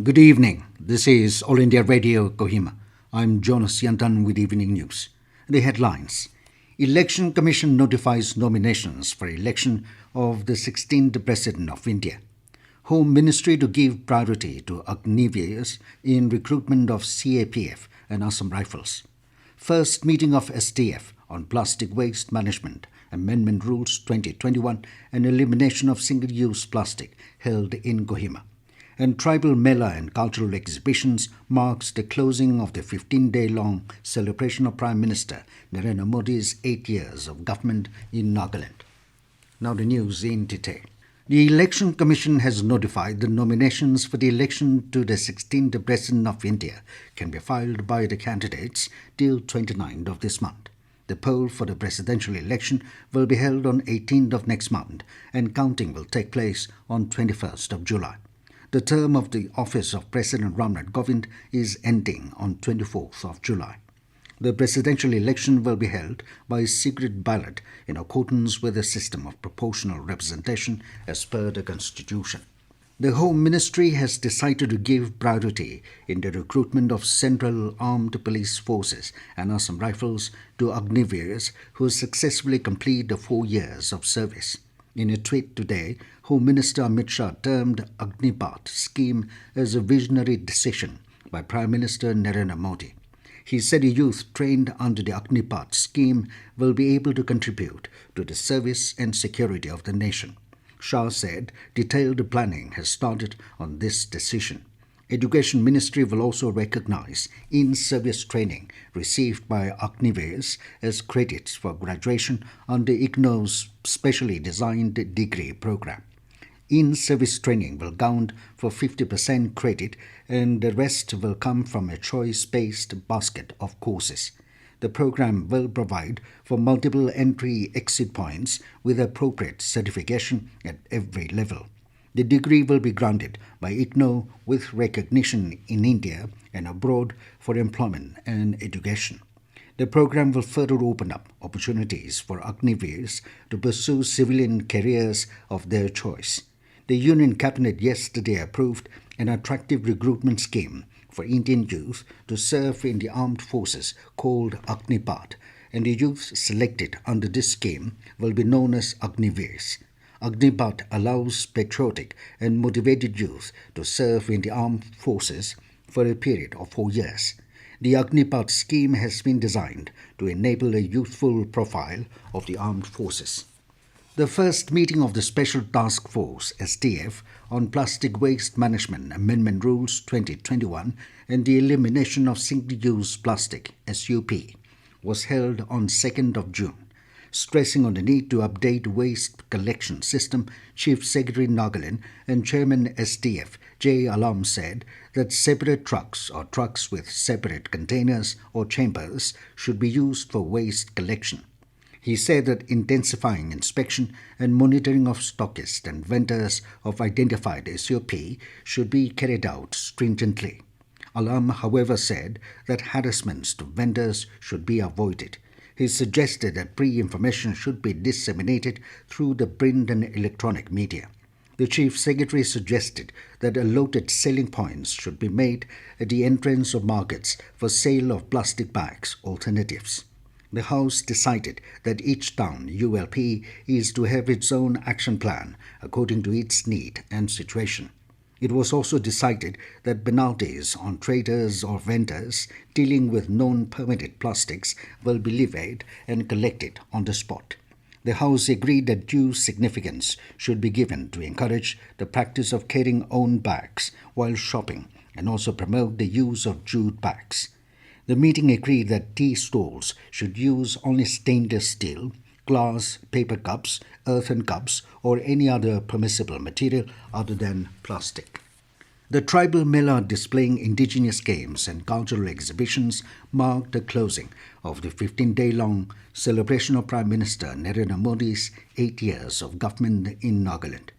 Good evening. This is All India Radio Kohima. I'm Jonas Yantan with Evening News. The headlines. Election Commission notifies nominations for election of the 16th President of India. Home Ministry to give priority to Agniveers in recruitment of CAPF and Assam Rifles. First meeting of STF on plastic waste management, Amendment Rules 2021 and elimination of single-use plastic held in Kohima. And tribal Mela and cultural exhibitions marks the closing of the 15-day-long celebration of Prime Minister Narendra Modi's 8 years of government in Nagaland. Now the news in detail. The Election Commission has notified the nominations for the election to the 16th President of India can be filed by the candidates till 29th of this month. The poll for the presidential election will be held on 18th of next month and counting will take place on 21st of July. The term of the office of President Ramnath Kovind is ending on 24th of July. The presidential election will be held by secret ballot in accordance with the system of proportional representation as per the Constitution. The Home Ministry has decided to give priority in the recruitment of Central Armed Police Forces and Assam Rifles to Agniveers who successfully complete the 4 years of service. In a tweet today, Home Minister Amit Shah termed Agnipath scheme as a visionary decision by Prime Minister Narendra Modi. He said the youth trained under the Agnipath scheme will be able to contribute to the service and security of the nation. Shah said detailed planning has started on this decision. Education Ministry will also recognize in-service training received by Agniveers as credits for graduation under IGNOU's specially designed degree program. In-service training will count for 50% credit and the rest will come from a choice-based basket of courses. The program will provide for multiple entry-exit points with appropriate certification at every level. The degree will be granted by IGNOU with recognition in India and abroad for employment and education. The program will further open up opportunities for Agniveers to pursue civilian careers of their choice. The Union Cabinet yesterday approved an attractive recruitment scheme for Indian youth to serve in the armed forces called Agnipath, and the youth selected under this scheme will be known as Agniveers. Agnipath allows patriotic and motivated youth to serve in the armed forces for a period of 4 years. The Agnipath scheme has been designed to enable a youthful profile of the armed forces. The first meeting of the Special Task Force (STF) on Plastic Waste Management Amendment Rules 2021 and the elimination of single-use plastic (SUP) was held on 2nd of June. Stressing on the need to update waste collection system, Chief Secretary Nagaland and Chairman STF J. Alam said that separate trucks or trucks with separate containers or chambers should be used for waste collection. He said that intensifying inspection and monitoring of stockists and vendors of identified SUP should be carried out stringently. Alam, however, said that harassments to vendors should be avoided. He suggested that pre-information should be disseminated through the print and electronic media. The Chief Secretary suggested that allotted selling points should be made at the entrance of markets for sale of plastic bags alternatives. The House decided that each town ULP is to have its own action plan according to its need and situation. It was also decided that penalties on traders or vendors dealing with non-permitted plastics will be levied and collected on the spot. The House agreed that due significance should be given to encourage the practice of carrying own bags while shopping and also promote the use of jute bags. The meeting agreed that tea stalls should use only stainless steel, glass, paper cups, earthen cups, or any other permissible material other than plastic. The tribal Mela displaying indigenous games and cultural exhibitions marked the closing of the 15-day-long celebration of Prime Minister Narendra Modi's 8 years of government in Nagaland.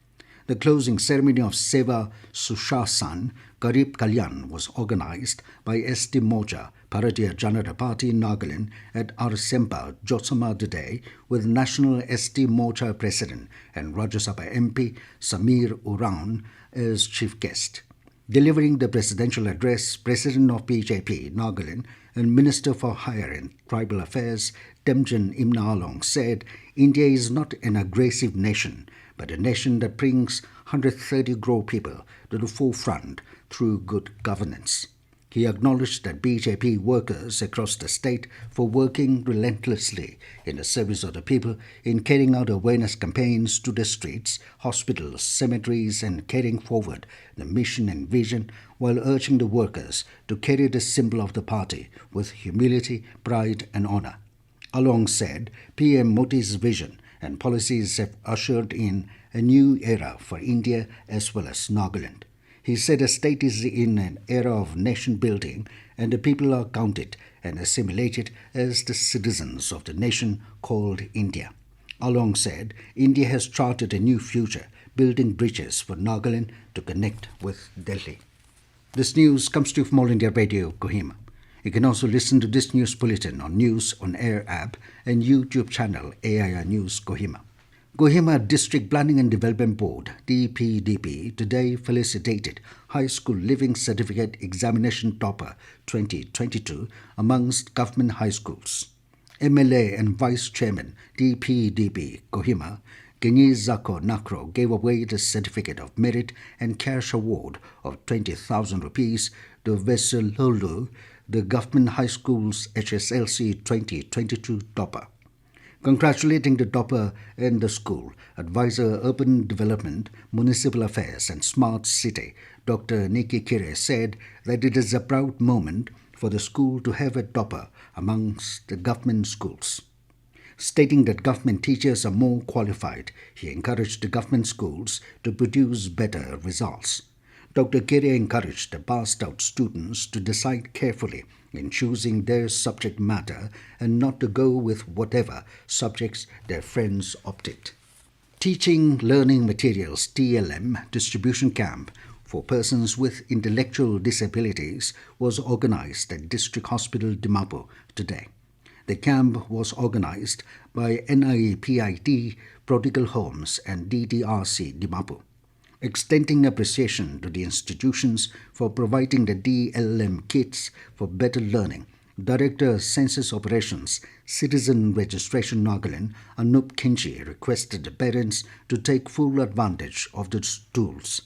The closing ceremony of Seva Sushasan Garib Kalyan was organized by ST Moja Bharatiya Janata Party in Nagaland at Arsempa, Josama today with National ST Moja President and Rajya Sabha MP Samir Uran as chief guest. Delivering the presidential address, President of BJP, Nagaland, and Minister for Higher and Tribal Affairs, Temjen Imnalong, said India is not an aggressive nation, but a nation that brings 130 crore people to the forefront through good governance. He acknowledged that BJP workers across the state for working relentlessly in the service of the people in carrying out awareness campaigns to the streets, hospitals, cemeteries, and carrying forward the mission and vision while urging the workers to carry the symbol of the party with humility, pride, and honor. Along said, PM Modi's vision and policies have ushered in a new era for India as well as Nagaland. He said a state is in an era of nation building and the people are counted and assimilated as the citizens of the nation called India. Along said, India has charted a new future, building bridges for Nagaland to connect with Delhi. This news comes to you from All India Radio, Kohima. You can also listen to this news bulletin on News on Air app and YouTube channel AIR News Kohima. Kohima District Planning and Development Board, DPDP, today felicitated High School Living Certificate Examination Topper 2022 amongst government high schools. MLA and Vice Chairman, DPDP, Kohima, Kenyizako Nakro, gave away the Certificate of Merit and Cash Award of 20,000 rupees to Veselolu, the Government High School's HSLC 2022 topper. Congratulating the topper and the school, Advisor Urban Development, Municipal Affairs and Smart City, Dr. Nikki Kire, said that it is a proud moment for the school to have a topper amongst the government schools. Stating that government teachers are more qualified, he encouraged the government schools to produce better results. Dr. Kire encouraged the passed-out students to decide carefully in choosing their subject matter and not to go with whatever subjects their friends opted. Teaching Learning Materials TLM distribution camp for persons with intellectual disabilities was organized at District Hospital Dimapur today. The camp was organized by NIEPIT, Prodigal Homes and DDRC Dimapur. Extending appreciation to the institutions for providing the DLM kits for better learning, Director Census Operations, Citizen Registration Nagaland, Anup Kinji, requested the parents to take full advantage of the tools.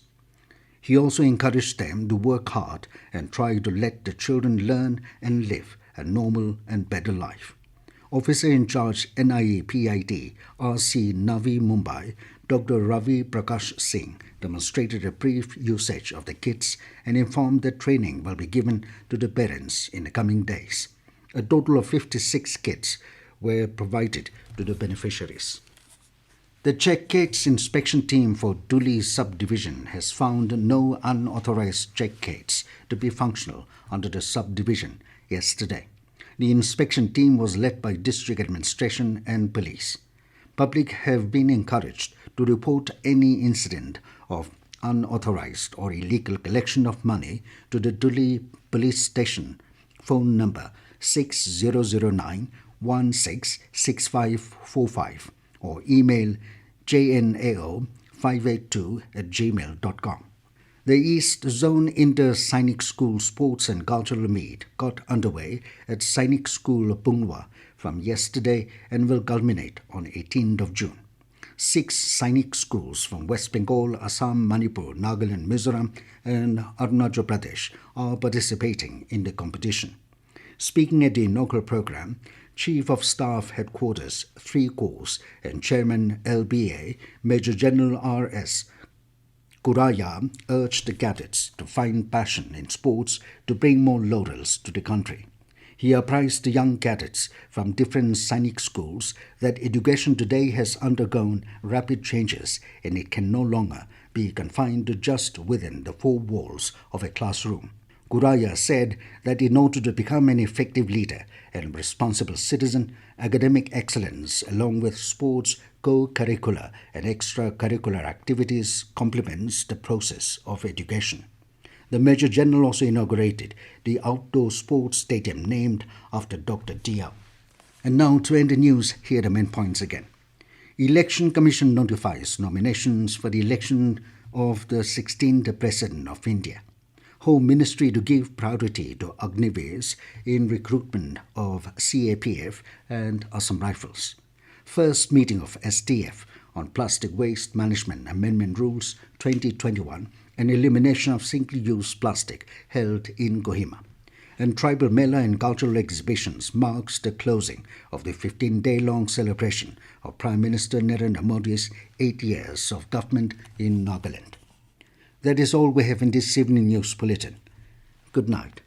He also encouraged them to work hard and try to let the children learn and live a normal and better life. Officer in charge NIEPIT RC Navi Mumbai, Dr. Ravi Prakash Singh, demonstrated a brief usage of the kits and informed that training will be given to the parents in the coming days. A total of 56 kits were provided to the beneficiaries. The check gates inspection team for Duli subdivision has found no unauthorized check gates to be functional under the subdivision yesterday. The inspection team was led by district administration and police. Public have been encouraged to report any incident of unauthorized or illegal collection of money to the Duli Police Station, phone number 6009 166545 or email jnao582@gmail.com. The East Zone Inter-Sainik School Sports and Cultural Meet got underway at Sainik School Pungwa from yesterday and will culminate on 18th of June. 6 Sainik schools from West Bengal, Assam, Manipur, Nagaland, Mizoram and Arunachal Pradesh are participating in the competition. Speaking at the inaugural program, Chief of Staff Headquarters, 3 Corps and Chairman LBA, Major General R.S. Kuraya urged the cadets to find passion in sports to bring more laurels to the country. He apprised the young cadets from different Sainik schools that education today has undergone rapid changes and it can no longer be confined to just within the 4 walls of a classroom. Kuraya said that in order to become an effective leader and responsible citizen, academic excellence along with sports, co-curricular and extracurricular activities complements the process of education. The Major General also inaugurated the outdoor sports stadium named after Dr. Diao. And now to end the news, here are the main points again. Election Commission notifies nominations for the election of the 16th President of India. Home Ministry to give priority to Agniveers in recruitment of CAPF and Assam Rifles. First meeting of STF on Plastic Waste Management Amendment Rules 2021 and elimination of single-use plastic held in Kohima. And tribal Mela and cultural exhibitions marks the closing of the 15-day-long celebration of Prime Minister Narendra Modi's 8 years of government in Nagaland. That is all we have in this evening news bulletin. Good night.